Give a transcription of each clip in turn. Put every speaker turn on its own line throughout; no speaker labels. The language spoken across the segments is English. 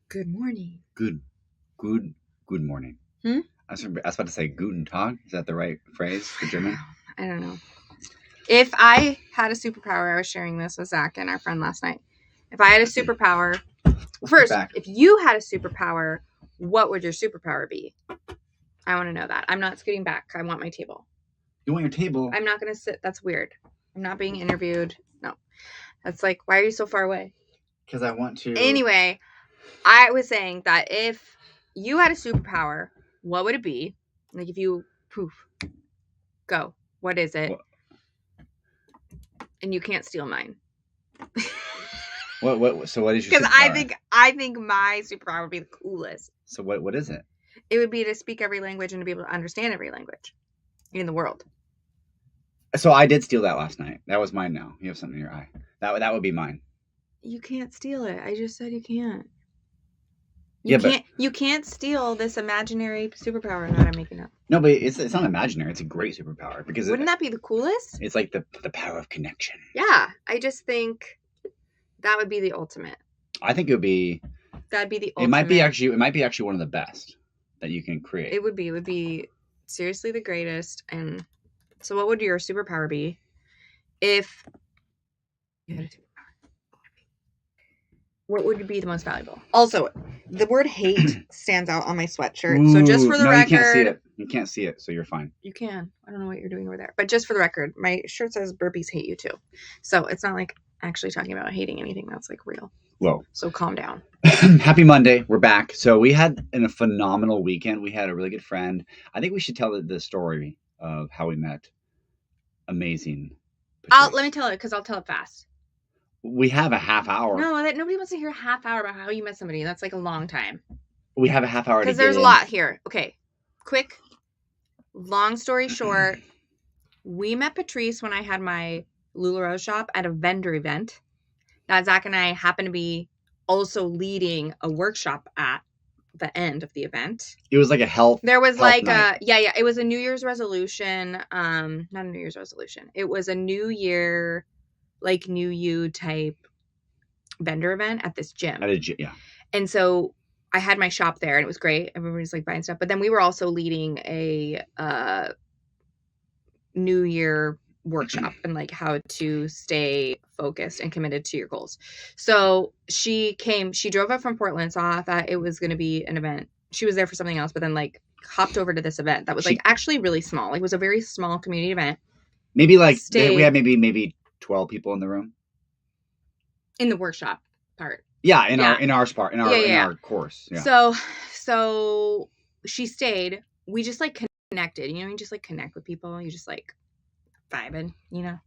Good morning.
Good morning.
Hmm?
I was about to say Guten Tag. Is that the right phrase for German?
I don't know. If I had a superpower, I was sharing this with Zach and our friend last night. If I had a superpower, first, if you had a superpower, what would your superpower be? I want to know that. I'm not scooting back. I want my table.
You want your table?
I'm not going to sit. That's weird. I'm not being interviewed. No. That's like, why are you so far away?
Because I want to.
Anyway, I was saying that if you had a superpower, what would it be? Like if you, poof, go. What is it?
What?
And you can't steal mine.
What? So what is your
Because
superpower?
I think my superpower would be the coolest.
So what is it?
It would be to speak every language and to be able to understand every language in the world.
So I did steal that last night. That was mine now. You have something in your eye. That would be mine.
You can't steal it. I just said you can't. You can't steal this imaginary superpower that I'm making up.
No, but it's not imaginary. It's a great superpower because
wouldn't that be the coolest?
It's like the power of connection.
Yeah, I just think that would be the ultimate.
I think it would be.
That'd be the ultimate.
It might be actually one of the best that you can create.
It would be seriously the greatest. And so, what would your superpower be if you had a superpower? What would be the most valuable? Also, the word hate stands out on my sweatshirt.
Ooh,
so just for the record.
You can't see it. You can't see it, so you're fine.
You can. I don't know what you're doing over there. But just for the record, my shirt says burpees hate you too. So it's not like actually talking about hating anything that's like real.
Whoa.
So calm down.
Happy Monday. We're back. So we had a phenomenal weekend. We had a really good friend. I think we should tell the story of how we met. Amazing.
Let me tell it because I'll tell it fast.
We have a half hour.
No, nobody wants to hear a half hour about how you met somebody. That's like a long time.
We have a half hour
because there's a lot here. Okay, quick. Long story short, we met Patrice when I had my LuLaRoe shop at a vendor event that Zach and I happened to be also leading a workshop at the end of the event.
It was like a health.
There was
like night.
It was a New Year's resolution. Not a New Year's resolution. It was a New Year, like New You type vendor event at this gym.
At a gym, yeah.
And so I had my shop there and it was great. Everybody was like buying stuff. But then we were also leading a New Year workshop and like how to stay focused and committed to your goals. So she drove up from Portland, saw that it was going to be an event. She was there for something else, but then like hopped over to this event that was like actually really small. Like it was a very small community event.
Maybe like we had maybe 12 people in the room.
In the workshop part.
Yeah, in our course. Yeah.
So she stayed. We just like connected. You know, you just like connect with people. You just like vibing, you know.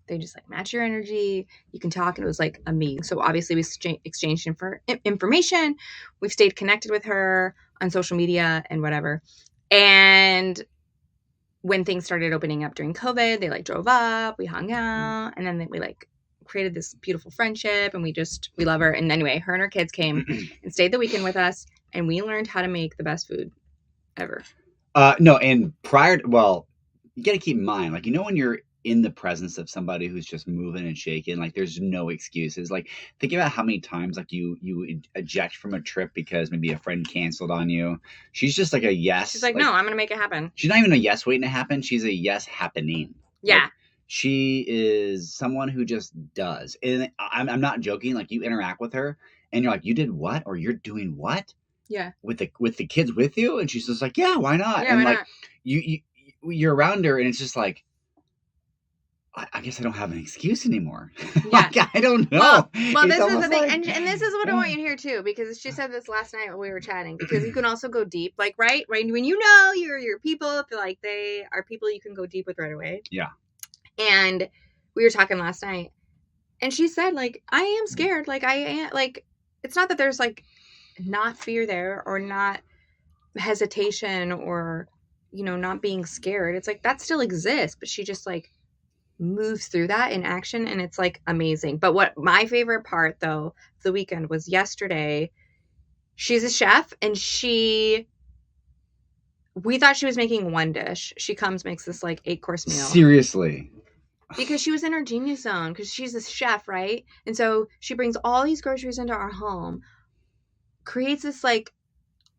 They just like match your energy. You can talk, and it was like amazing. So obviously we exchanged information. We've stayed connected with her on social media and whatever. And when things started opening up during COVID, they like drove up, we hung out, and then we like created this beautiful friendship, and we love her. And anyway, her and her kids came and stayed the weekend with us, and we learned how to make the best food ever.
No, and you got to keep in mind, like, you know, when you're in the presence of somebody who's just moving and shaking, like there's no excuses. Like think about how many times like you eject from a trip because maybe a friend canceled on you. She's just like a yes.
She's like no, I'm gonna make it happen.
She's not even a yes waiting to happen. She's a yes happening.
Yeah.
Like, she is someone who just does. And I'm not joking. Like you interact with her and you're like, you did what? Or you're doing what?
Yeah.
With the kids with you? And she's just like, yeah, why not?
Yeah,
and
why
like
not?
you're around her and it's just like, I guess I don't have an excuse anymore.
Yeah.
Like, I don't know.
Well, this is the thing. And this is what I want you to hear too, because she said this last night when we were chatting, because you can also go deep, like, right? When you know your people, feel like they are people you can go deep with right away.
Yeah.
And we were talking last night and she said, like, I am scared. Like, I am, like, it's not that there's like not fear there or not hesitation or, you know, not being scared. It's like that still exists, but she just like moves through that in action, and it's like amazing. But what my favorite part though of the weekend was yesterday. She's a chef, and we thought she was making one dish. She makes this like 8-course meal.
Seriously.
Because she was in her genius zone, because she's a chef, right? And so she brings all these groceries into our home, creates this like,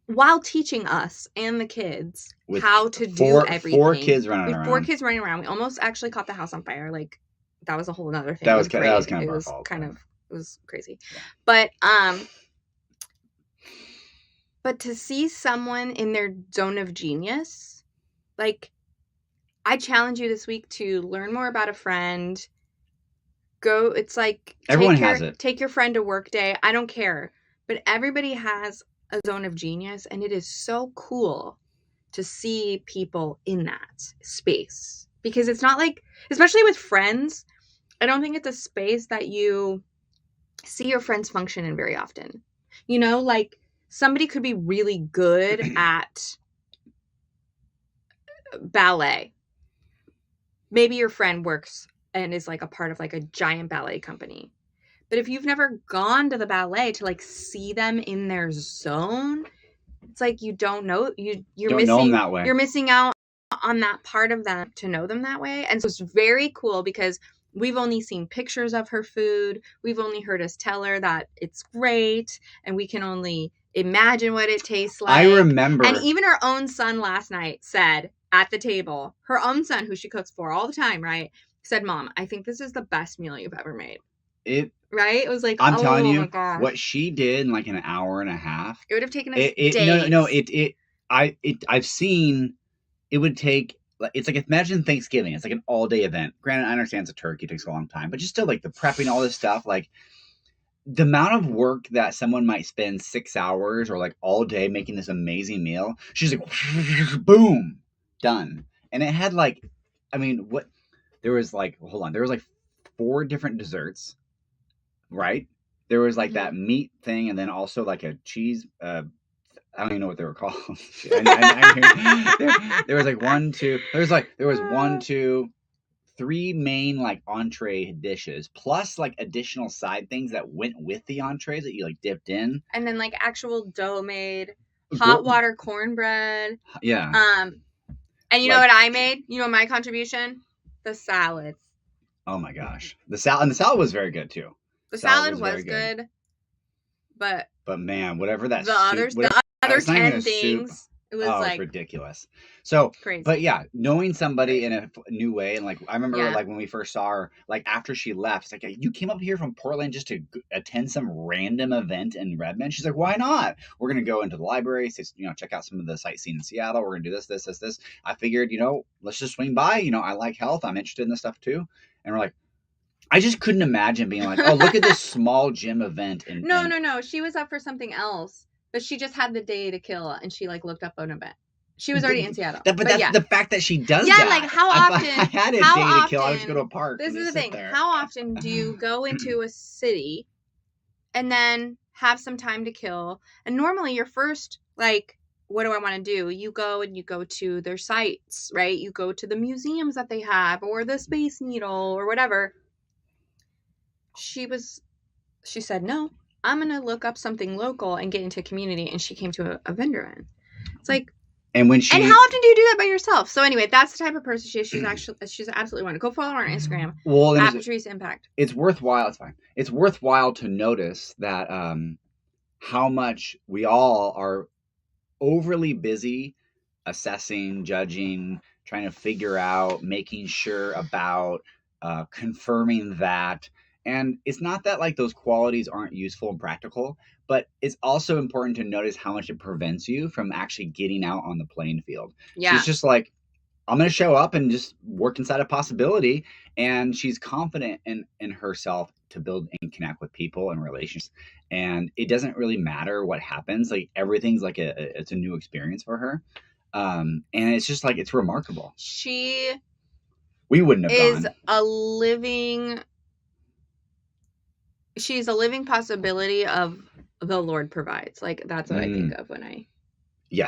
while teaching us and the kids
With
how to do everything.
4 kids running
We
around.
4 kids running around. We almost actually caught the house on fire. Like, that was a whole nother thing.
That was
with
kind
Braid.
of
It
our
was
fault.
kind of, it was crazy.
Yeah.
But to see someone in their zone of genius, like, I challenge you this week to learn more about a friend. Go, it's like,
Everyone has it.
Take your friend to work day. I don't care. But everybody has a zone of genius, and it is so cool to see people in that space. Because it's not like, especially with friends, I don't think it's a space that you see your friends function in very often. You know, like, somebody could be really good at ballet. Maybe your friend works and is like a part of like a giant ballet company. But if you've never gone to the ballet to like see them in their zone, it's like you don't know, you're
Don't
missing
know them that way.
You're missing out on that part of them to know them that way. And so it's very cool because we've only seen pictures of her food. We've only heard us tell her that it's great, and we can only imagine what it tastes like.
I remember.
And even her own son last night said at the table, her own son, who she cooks for all the time, right, said, "Mom, I think this is the best meal you've ever made." Right? It was like,
I'm telling you,
my gosh,
what she did in like an hour and a half.
It would have taken us days.
No. I've seen. It would take. It's like, imagine Thanksgiving. It's like an all-day event. Granted, I understand it's a turkey, it takes a long time, but just still, like, the prepping, all this stuff, like, the amount of work that someone might spend 6 hours or like all day making this amazing meal. She's like, boom, done. And it had like, I mean, what? There was like, hold on, there was like 4 different desserts, right? There was like that meat thing, and then also like a cheese. I don't even know what they were called. There was like 1, 2. There was 1, 2, 3 main like entree dishes, plus like additional side things that went with the entrees that you like dipped in,
and then like actual dough made, hot water cornbread.
Yeah.
And you know what I made? You know my contribution? The salad.
Oh my gosh, the salad was very good too.
The salad was good. But
man, whatever that
the
soup,
other 10 things, it was like,
it's ridiculous. So
crazy.
But yeah, knowing somebody in a new way, and like I remember like when we first saw her, like after she left, it's like, you came up here from Portland just to attend some random event in Redmond. She's like, why not? We're gonna go into the library, check out some of the sightseeing in Seattle. We're gonna do this. I figured, let's just swing by. I like health. I'm interested in this stuff too. And we're like, I just couldn't imagine being like, oh, look at this small gym event.
No. She was up for something else, but she just had the day to kill, and she like looked up an event. She was already in Seattle.
But that's the fact that she does
that.
Yeah,
like how often?
I had a day to kill. I would just go to a park.
This is the thing. How often do you go into a city and then have some time to kill? And normally your first, like, what do I want to do? You go to their sites, right? You go to the museums that they have, or the Space Needle, or whatever. She said, no, I'm going to look up something local and get into a community. And she came to a vendor in. It's like, and how often do you do that by yourself? So anyway, that's the type of person she is. She's absolutely wonderful. Go follow her on Instagram.
Well,
at Patrice Impact.
It's worthwhile. It's fine. It's worthwhile to notice that how much we all are overly busy assessing, judging, trying to figure out, making sure about, confirming that. And it's not that like those qualities aren't useful and practical, but it's also important to notice how much it prevents you from actually getting out on the playing field. Yeah. She's just like, I'm going to show up and just work inside a possibility. And she's confident in herself to build and connect with people and relationships. And it doesn't really matter what happens. Like, everything's like it's a new experience for her. And it's just like, it's remarkable. We wouldn't have gone.
She's a living possibility of the Lord provides. Like, that's what I think of when I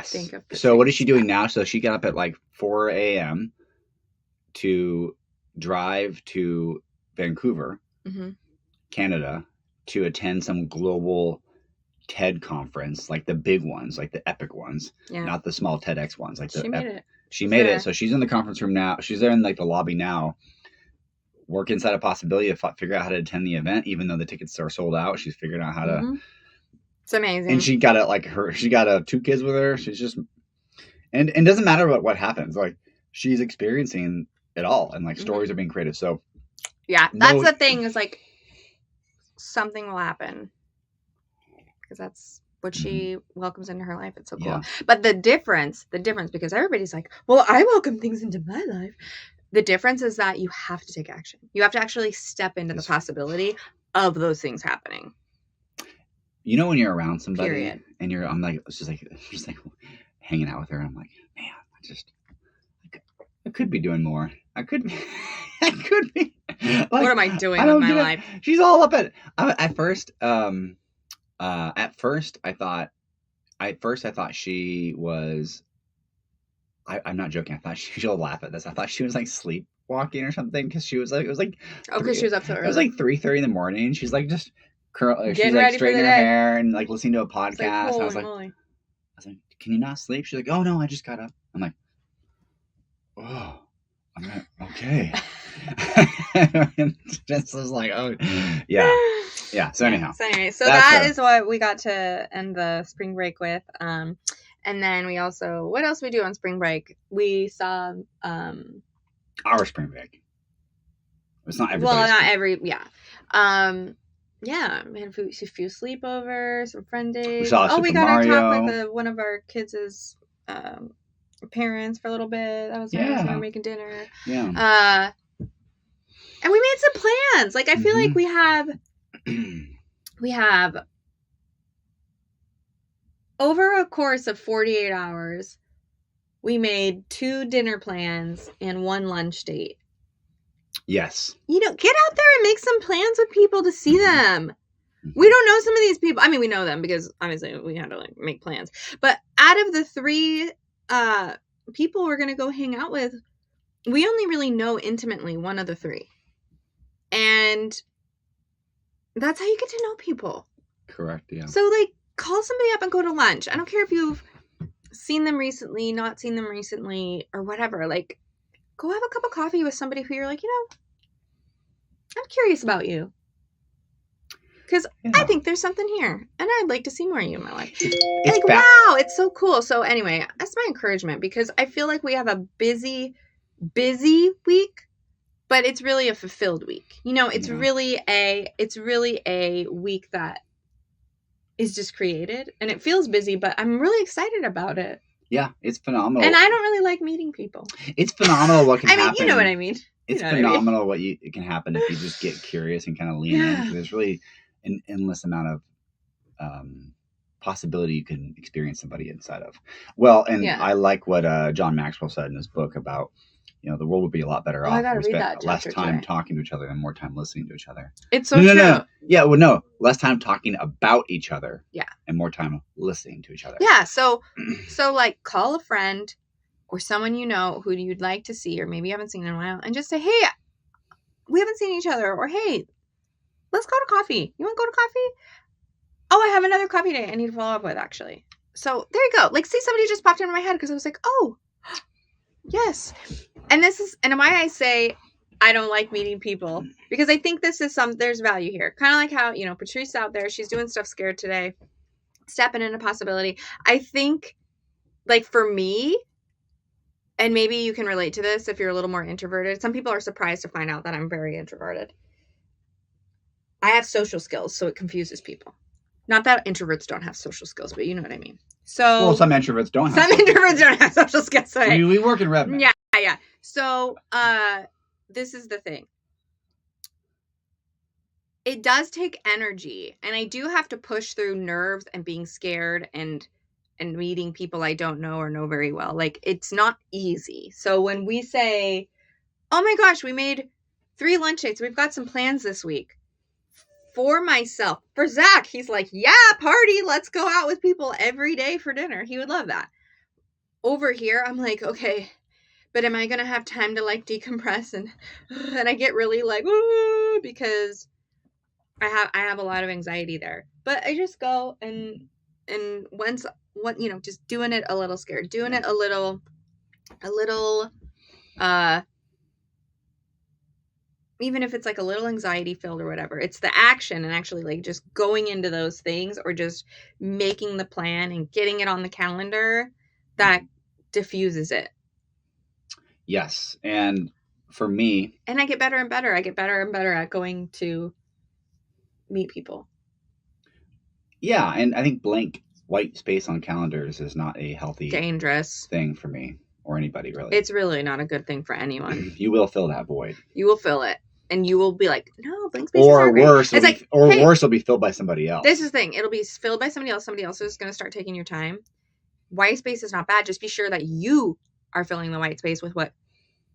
think of Patrice.
So what is she doing now? So she got up at like 4 a.m. to drive to Vancouver, Canada, to attend some global TED conference, like the big ones, like the epic ones, not the small TEDx ones. Like she made it. So she's in the conference room now. She's there in like the lobby now, work inside a possibility to figure out how to attend the event, even though the tickets are sold out. She's figuring out how to.
It's amazing.
And she got got 2 kids with her. She's just, and it doesn't matter what happens. Like, she's experiencing it all, and like stories are being created. So
yeah, that's the thing, is like something will happen because that's what she welcomes into her life. It's so cool.
Yeah.
But the difference, because everybody's like, well, I welcome things into my life. The difference is that you have to take action. You have to actually step into the possibility of those things happening.
You know, when you're around somebody,
Period.
and I'm like, it's just like hanging out with her, and I'm like, man, I could be doing more. I could be. Like,
what am I doing with my life?
She's all up at first. At first I thought she was. I'm not joking. I thought she'll laugh at this. I thought she was like sleepwalking or something, because she was like, it was like,
because she was up so early.
It was like 3:30 in the morning. She's like just
she's like
straightening her hair and like listening to a podcast.
Like,
and I was like, can you not sleep? She's like, oh no, I just got up. I'm like, oh, I'm like, okay. Just was like, oh yeah. So anyhow,
so that is what we got to end the spring break with. And then we also, what else we do on spring break? We saw
our spring break. It's not everybody's.
Well, not every, yeah. Yeah, we had a few sleepovers, some friend days.
We saw
we got
Mario.
to talk with one of our kids' parents for a little bit. That was nice. We were making dinner.
Yeah.
And we made some plans. Like, I feel like we have over a course of 48 hours, we made 2 dinner plans and 1 lunch date.
Yes.
Get out there and make some plans with people to see them. We don't know some of these people. I mean, we know them because obviously we had to like make plans. But out of the 3 people we're going to go hang out with, we only really know intimately one of the 3. And that's how you get to know people.
Correct, yeah.
So, like, call somebody up and go to lunch. I don't care if you've seen them recently, not seen them recently, or whatever. Like, go have a cup of coffee with somebody who you're like, I'm curious about you. Because I think there's something here, and I'd like to see more of you in my life. Wow, it's so cool. So anyway, that's my encouragement, because I feel like we have a busy week, but it's really a fulfilled week. It's really a week that is just created, and it feels busy, but I'm really excited about it.
Yeah, it's phenomenal.
And I don't really like meeting people.
It's phenomenal what can happen.
I mean, you know what I mean.
It's phenomenal what it can happen if you just get curious and kind of lean in. There's really an endless amount of possibility you can experience somebody inside of. Well, and I like what John Maxwell said in his book about, the world would be a lot better off if we spent less time talking to each other and more time listening to each other.
It's so true. No.
Yeah, well, no, less time talking about each other.
Yeah. And
more time listening to each other.
Yeah, so like, call a friend or someone who you'd like to see, or maybe you haven't seen in a while, and just say, hey, we haven't seen each other, or hey, let's go to coffee. You want to go to coffee? Oh, I have another coffee date I need to follow up with, actually. So there you go. Like, see, somebody just popped into my head because I was like, oh, yes. And why I say I don't like meeting people, because I think there's value here. Kind of like how, Patrice out there, she's doing stuff scared today, stepping into possibility. I think, like, for me, and maybe you can relate to this if you're a little more introverted. Some people are surprised to find out that I'm very introverted. I have social skills, so it confuses people. Not that introverts don't have social skills, but you know what I mean. So,
some introverts don't have.
Some introverts don't have social skills. So
we work in Redmond.
Yeah. So, this is the thing. It does take energy, and I do have to push through nerves and being scared and meeting people I don't know or know very well. Like, it's not easy. So when we say, oh my gosh, we made 3 lunch dates, we've got some plans this week. For myself, for Zach, he's like, yeah, party, let's go out with people every day for dinner. He would love that. Over here, I'm like, okay, but am I going to have time to like decompress? And I get really like, ooh, because I have a lot of anxiety there. But I just go and once, just doing it a little scared, doing it a little even if it's like a little anxiety filled or whatever, it's the action and actually like just going into those things or just making the plan and getting it on the calendar that diffuses it.
Yes. And for me,
And I get better and better. I get better and better at going to meet people.
yeah, and I think blank white space on calendars is not a healthy
Dangerous.
thing for me or anybody really.
It's really not a good thing for anyone.
You will fill that void.
You will fill it. And you will be like, no, blank spaces
Or
are great.
worse,
It's like,
or worse, it'll be filled by somebody else.
This is the thing. It'll be filled by somebody else. Somebody else is going to start taking your time. White space is not bad. Just be sure that you are filling the white space with what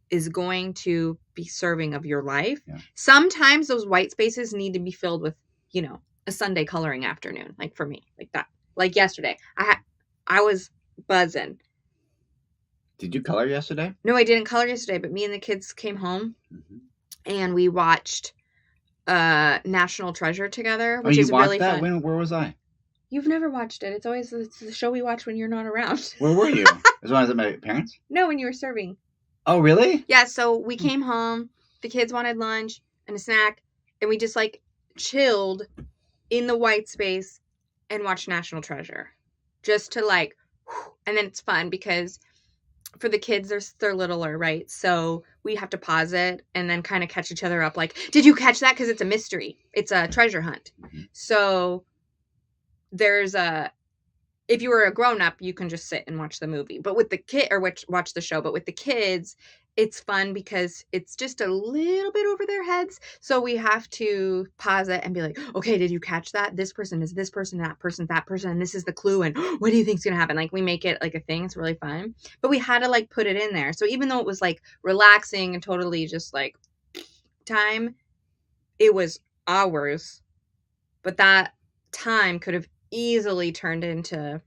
is going to be serving of your life.
Yeah.
Sometimes those white spaces need to be filled with, you know, a Sunday coloring afternoon. Like for me, like that. Like yesterday, I was buzzing.
Did you color yesterday?
No, I didn't color yesterday, but me and the kids came home and we watched National Treasure together, which is really
that?
fun.
Where was I?
You've never watched it. It's always the show we watch when you're not around.
Where were you? As long as at my parents?
No, when you were serving.
Oh, really?
Yeah, so we came home, the kids wanted lunch and a snack, and we just like chilled in the white space and watched National Treasure. Just to like, and then it's fun because for the kids, they're littler, right? So we have to pause it and then kind of catch each other up. Like, did you catch that? Because it's a mystery. It's a treasure hunt. So there's if you were a grown-up, you can just sit and watch the movie. But with the kid, or watch the show. But with the kids, it's fun because it's just a little bit over their heads. So we have to pause it and be like, okay, did you catch that? This person is this person, that person, and this is the clue. And what do you think's gonna happen? Like we make it like a thing. It's really fun. But we had to like put it in there. So even though it was like relaxing and totally just like time, it was hours. But that time could have easily turned into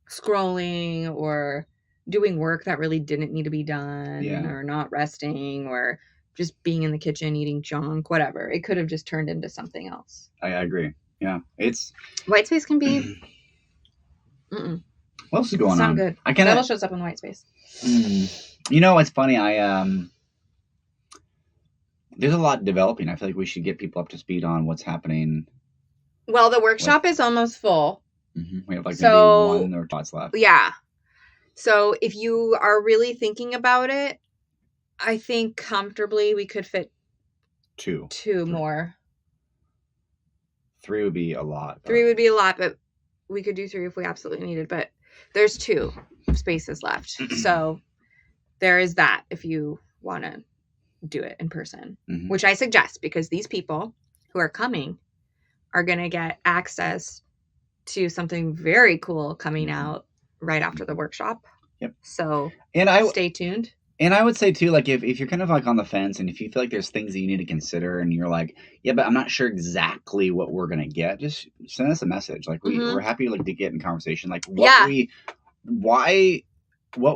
scrolling or doing work that really didn't need to be done, or not resting, or just being in the kitchen eating junk, whatever. It could have just turned into something else.
I agree. Yeah, it's
white space can be.
What else is going
it's not
on?
Good.
I kind
Devil shows up in the white space.
You know, it's funny. There's a lot developing. I feel like we should get people up to speed on what's happening.
Well, the workshop is almost full.
We have like maybe 1 or 2 spots left.
Yeah. So if you are really thinking about it, I think comfortably we could fit
2
more.
3 would be a lot.
3 would be a lot, but we could do 3 if we absolutely needed. But there's 2 spaces left. So there is that if you want to do it in person, which I suggest because these people who are coming are going to get access to something very cool coming out right after the workshop.
Yep.
So stay tuned.
And I would say too, like if you're kind of like on the fence and if you feel like there's things that you need to consider and you're like, yeah, but I'm not sure exactly what we're going to get, just send us a message. Like we're happy to get in conversation. Like what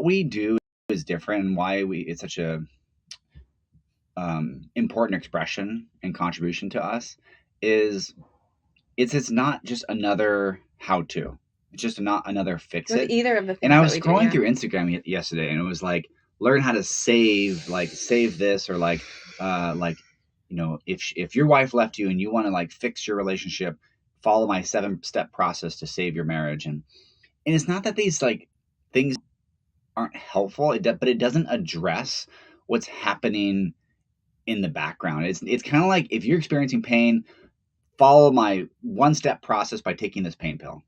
we do is different and why it's such a important expression and contribution to us is it's not just another how-to. It's just not another fix it.
Either of the things.
And I was scrolling through Instagram yesterday, and it was like learn how to save this, or you know, if your wife left you and you want to like fix your relationship, follow my 7-step process to save your marriage. And it's not that these like things aren't helpful, but it doesn't address what's happening in the background. It's kind of like if you're experiencing pain, follow my 1-step process by taking this pain pill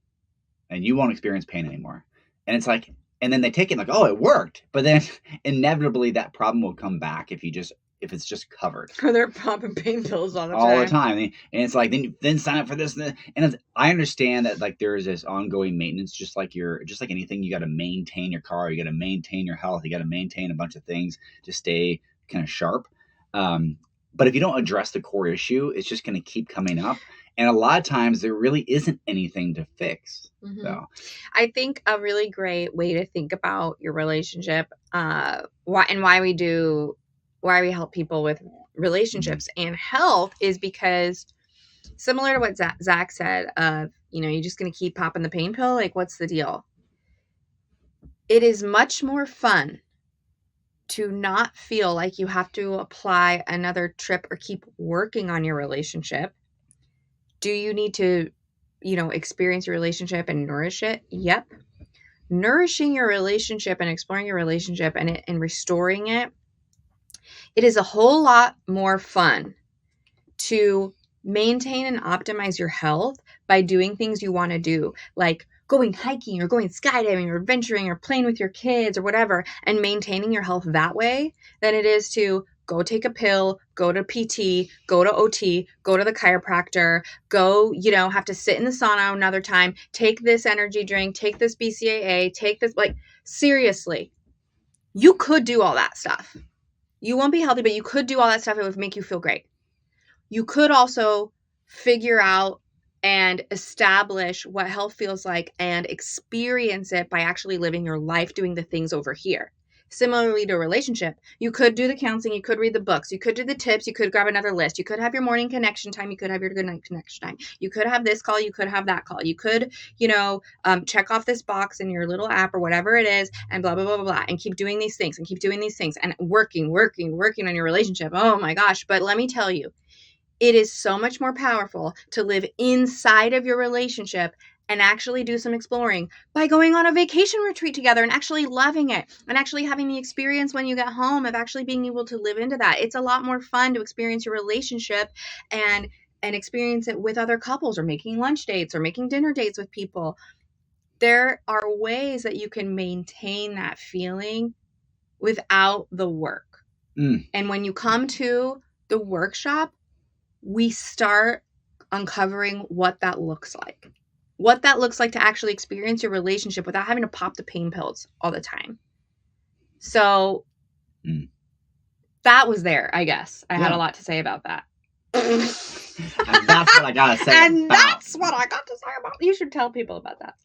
and you won't experience pain anymore. And it's like, and then they take it like, oh, it worked. But then inevitably that problem will come back if it's just covered.
Or they're popping pain pills all the
time. And it's like, then sign up for this. And I understand that like there is this ongoing maintenance, just like anything, you got to maintain your car, you got to maintain your health, you got to maintain a bunch of things to stay kind of sharp. But if you don't address the core issue, it's just going to keep coming up. And a lot of times there really isn't anything to fix. So
I think a really great way to think about your relationship, why we help people with relationships and health is because similar to what Zach said, you're just going to keep popping the pain pill. Like, what's the deal? It is much more fun to not feel like you have to apply another trip or keep working on your relationship. Do you need to, experience your relationship and nourish it? Yep. Nourishing your relationship and exploring your relationship and restoring it, it is a whole lot more fun to maintain and optimize your health by doing things you want to do, like going hiking or going skydiving or adventuring or playing with your kids or whatever, and maintaining your health that way, than it is to go take a pill, go to PT, go to OT, go to the chiropractor, go, have to sit in the sauna another time, take this energy drink, take this BCAA, take this, like, seriously. You could do all that stuff. You won't be healthy, but you could do all that stuff. It would make you feel great. You could also figure out and establish what health feels like and experience it by actually living your life doing the things over here. Similarly to a relationship, you could do the counseling, you could read the books, you could do the tips, you could grab another list, you could have your morning connection time, you could have your good night connection time, you could have this call, you could have that call, you could, check off this box in your little app or whatever it is, and blah, blah, blah, blah, blah, and keep doing these things and keep doing these things and working on your relationship. Oh my gosh. But let me tell you, it is so much more powerful to live inside of your relationship and actually do some exploring by going on a vacation retreat together and actually loving it and actually having the experience when you get home of actually being able to live into that. It's a lot more fun to experience your relationship and experience it with other couples, or making lunch dates or making dinner dates with people. There are ways that you can maintain that feeling without the work. And when you come to the workshop, we start uncovering what that looks like. What that looks like to actually experience your relationship without having to pop the pain pills all the time. So that was there, I guess. I had a lot to say about that.
And that's what I got to say
and about. That's what I got to say about. You should tell people about that.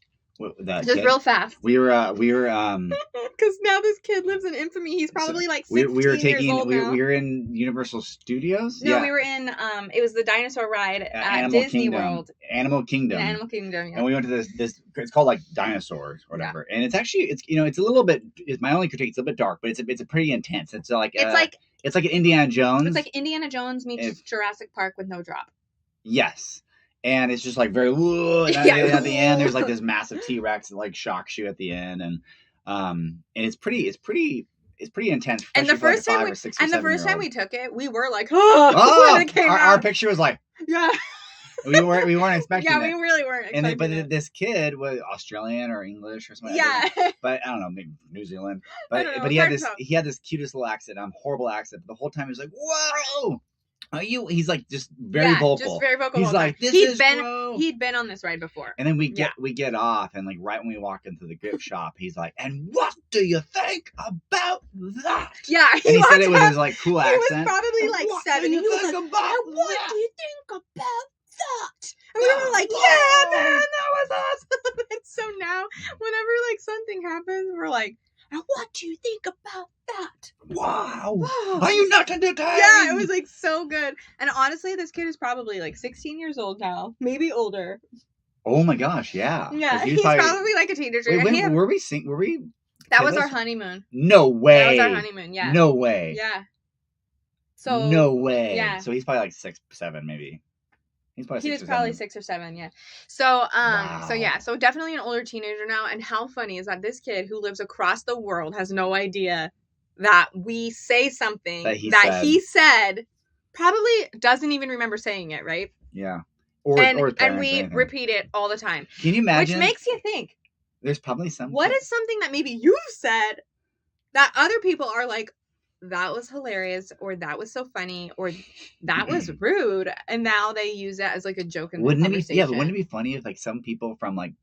Just real fast.
We were
because now this kid lives in infamy. He's probably like 16 years old now.
We were in Universal Studios.
No, we were in it was the dinosaur ride at Disney World.
Animal Kingdom.
Animal Kingdom, yeah.
And we went to this it's called like Dinosaurs or whatever. Yeah. And it's actually it's a little bit, my only critique, it's a little bit dark, but it's a pretty intense. It's like it's like an Indiana Jones.
It's like Indiana Jones meets Jurassic Park with no drop.
Yes. And it's just like very, and at the end there's like this massive T-Rex that like shocks you at the end, and it's pretty intense.
And the first time we took it, we were like, when it came out.
Our picture was like,
yeah.
we weren't expecting
it. Yeah, we really weren't expecting
but this kid was Australian or English or something.
Yeah.
But I don't know, maybe New Zealand. But he had this cutest little accent, horrible accent. But the whole time he was like, whoa. He's like just very vocal.
Just very vocal.
He's like, he'd
been on this ride before.
And then we get off, and like right when we walk into the gift shop, he's like, "And what do you think about that?"
Yeah,
he said it with his like cool accent.
He was probably like 7. He was like, "What do you think about that?" And we were like, "Yeah, man, that was awesome." And so now, whenever like something happens, we're like, "And what do you think about that?"
Wow. Are you not entertained?
Yeah, it was like so good. And honestly, this kid is probably like 16 years old now, maybe older.
Oh my gosh, yeah.
Yeah, he's probably like a teenager.
Wait, were we?
That was our honeymoon.
No way.
That was our honeymoon. Yeah.
No way.
Yeah. So.
No way.
Yeah.
So he's probably like 6, 7, maybe.
He was probably 6 or 7, yeah. So, wow. So yeah, so definitely an older teenager now. And how funny is that this kid who lives across the world has no idea that we say something that he said, probably doesn't even remember saying it, right?
Yeah.
And we repeat it all the time.
Can you imagine?
Which makes you think.
There's probably something.
What is something that maybe you've said that other people are like, that was hilarious, or that was so funny, or that was rude, and now they use it as like a joke in the conversation.
But wouldn't it be funny if like some people from like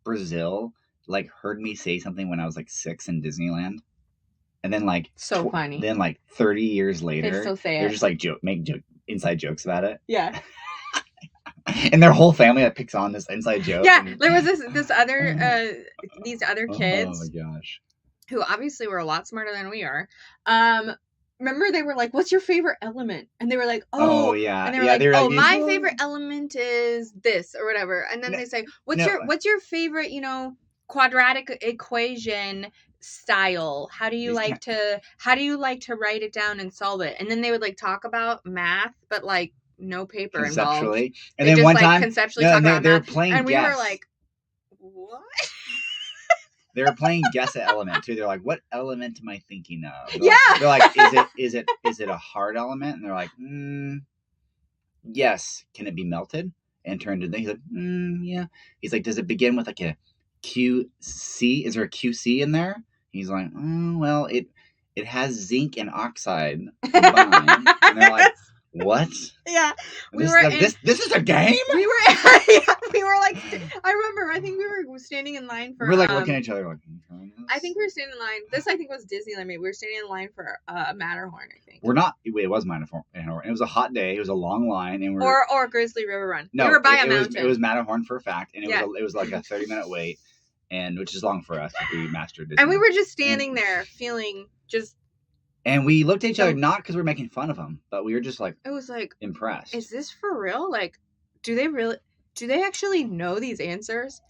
Brazil like heard me say something when I was like 6 in Disneyland, and then like
funny.
Then like 30 years later,
they still say
they're just like make inside jokes about it.
Yeah.
And their whole family that picks on this inside joke.
Yeah, there was this other these other kids.
Oh my gosh.
Who obviously were a lot smarter than we are. Remember they were like, "What's your favorite element?" And they were like, "Oh, yeah." And they were like, my favorite element is this or whatever. And then they say, "What's your favorite, quadratic equation style. How do you like to write it down and solve it? And then they would like talk about math, but like no paper involved.
Conceptually. And
They
then
just
one
like
time,
conceptually talk about
they're
math.
playing
And we
guess.
were like, what?
They were playing guess at element too. They're like, what element am I thinking of?
Yeah.
They're like, is it a hard element? And they're like, yes. Can it be melted and turned into? He's like, yeah. He's like, does it begin with like a QC? Is there a QC in there? He's like, well, it has zinc and oxide combined. And they're like, what?
Yeah.
This is a game?
We were like, I remember, I think we were standing in line for.
We're like looking at each other like,
I think we were standing in line. This, I think, was Disneyland. Maybe we were standing in line for Matterhorn, I think.
We're not. It was Matterhorn. It was a hot day. It was a long line, and
or Grizzly River Run.
No,
we were by a mountain.
It was Matterhorn for a fact, and it was like a 30-minute wait, and which is long for us if we mastered it.
And we were just standing there, feeling just.
And we looked at each other not because we were making fun of them, but we were just like,
it was like
impressed.
Is this for real? Like, do they actually know these answers?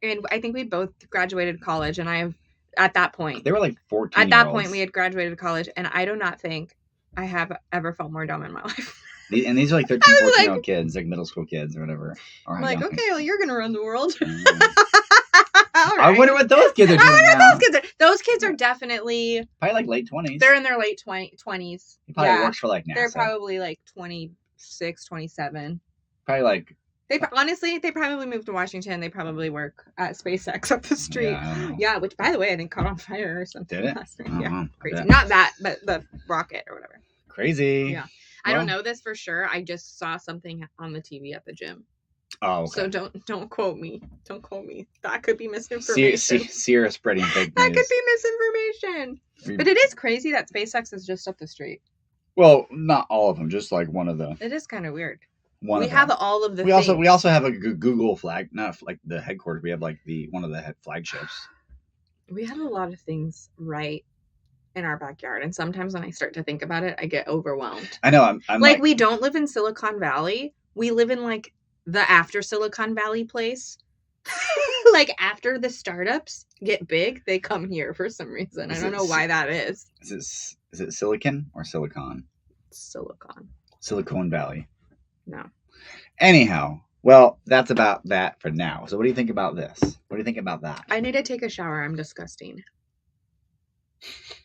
And I think we both graduated college, and at that point,
they were like 14.
At that point, we had graduated college, and I do not think I have ever felt more dumb in my life.
And these are like 13, 14-year-old kids, like middle school kids or whatever.
I'm like, okay, well, you're gonna run the world.
I wonder what those kids are doing now.
Those kids are definitely
probably like late 20s.
They're in their late 20s.
He probably works for like NASA.
They're probably like 26, 27.
Probably like.
Honestly, they probably moved to Washington. They probably work at SpaceX up the street. Yeah, which, by the way, I think caught on fire or something.
Did it?
Last week. Yeah, crazy. Not that, but the rocket or whatever.
Crazy.
Yeah. I don't know this for sure. I just saw something on the TV at the gym.
Oh, okay.
So don't quote me. Don't quote me. That could be misinformation.
Sierra spreading fake news.
That could be misinformation. But it is crazy that SpaceX is just up the street.
Well, not all of them, just like one of the.
It is kind of weird.
We
have all of the.
We also have a Google flag, not like the headquarters. We have like one of the flagships.
We have a lot of things right in our backyard, and sometimes when I start to think about it, I get overwhelmed.
I know. I'm
like we don't live in Silicon Valley. We live in like the after Silicon Valley place. Like after the startups get big, they come here for some reason. I don't know why that is.
Is it Silicon or Silicon?
Silicon.
Silicon Valley.
No.
Anyhow, well, that's about that for now. So what do you think about this? What do you think about that?
I need to take a shower. I'm disgusting.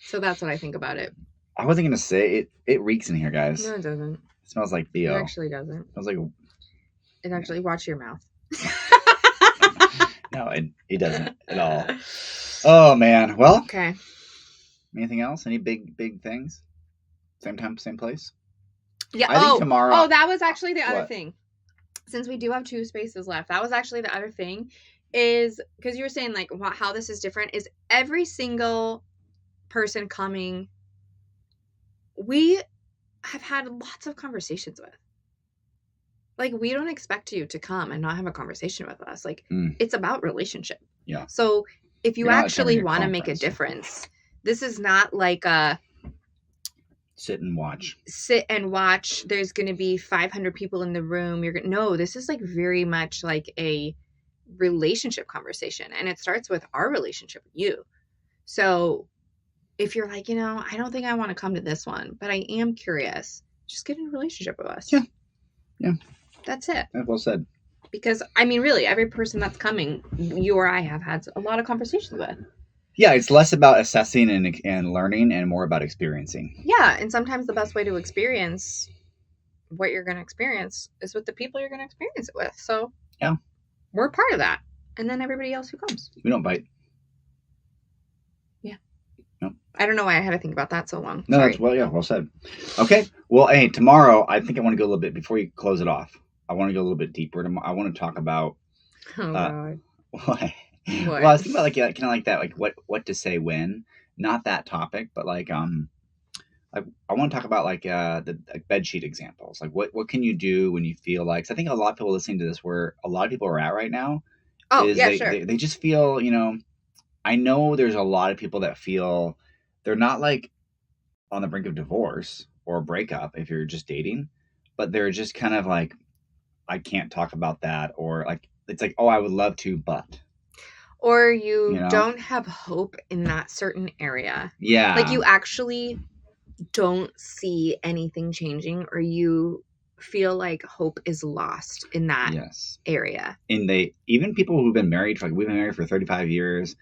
So that's what I think about it.
I wasn't going to say it reeks in here, guys.
No, it doesn't.
It smells like Theo.
It actually doesn't.
It smells like...
It actually... Watch your mouth.
No, it doesn't at all. Oh, man. Well.
Okay.
Anything else? Any big things? Same time, same place?
Yeah.
I think tomorrow.
Oh, that was actually the other thing. Since we do have 2 spaces left, that was actually the other thing. Is because you were saying like how this is different. Is every single person coming, we have had lots of conversations with. Like, we don't expect you to come and not have a conversation with us. Like, it's about relationship.
Yeah.
So if you actually want to make a difference, this is not like a
sit and watch.
There's going to be 500 people in the room. No, this is like very much like a relationship conversation. And it starts with our relationship with you. So if you're like, I don't think I want to come to this one, but I am curious, just get in a relationship with us.
Yeah. Yeah.
That's it.
Well said.
Because, I mean, really, every person that's coming, you or I have had a lot of conversations with.
Yeah, it's less about assessing and learning and more about experiencing.
Yeah, and sometimes the best way to experience what you're going to experience is with the people you're going to experience it with. So,
yeah,
we're part of that. And then everybody else who comes.
We don't bite.
Yeah.
No.
I don't know why I had to think about that so long.
No, that's well said. Okay. Well, hey, tomorrow, I think I want to go a little bit, before you close it off, I want to go a little bit deeper. I want to talk about...
Oh, God.
What? Well, I was thinking about kind of like that, like what to say when, not that topic, but like I want to talk about like the bed sheet examples. Like what can you do when you feel like? 'Cause I think a lot of people listening to this, where a lot of people are at right now.
Oh, yeah, sure.
They just feel, I know there's a lot of people that feel they're not like on the brink of divorce or a breakup if you're just dating, but they're just kind of like, I can't talk about that, or like it's like, oh, I would love to, but.
Or you
You know?
don't have hope in that certain area.
Yeah.
Like you actually don't see anything changing, or you feel like hope is lost in that
Yes.
area.
And even people who've been married for, like, we've been married for 35 years,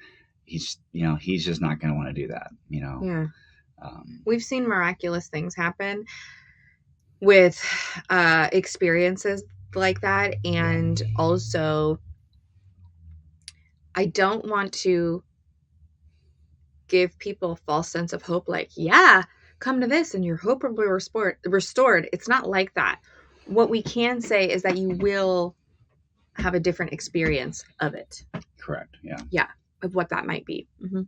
he's just not going to want to do that, you know?
Yeah. We've seen miraculous things happen with experiences like that. And also, I don't want to give people a false sense of hope, like, yeah, come to this and your hope will be restored. It's not like that. What we can say is that you will have a different experience of it.
Correct. Yeah.
Yeah, of what that might be. Mm-hmm.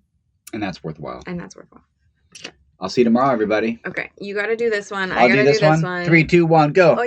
And that's worthwhile.
And that's worthwhile.
I'll see you tomorrow, everybody.
Okay, you got to do this one.
I'll
I got to do this one.
3, 2, 1, go.
Oh,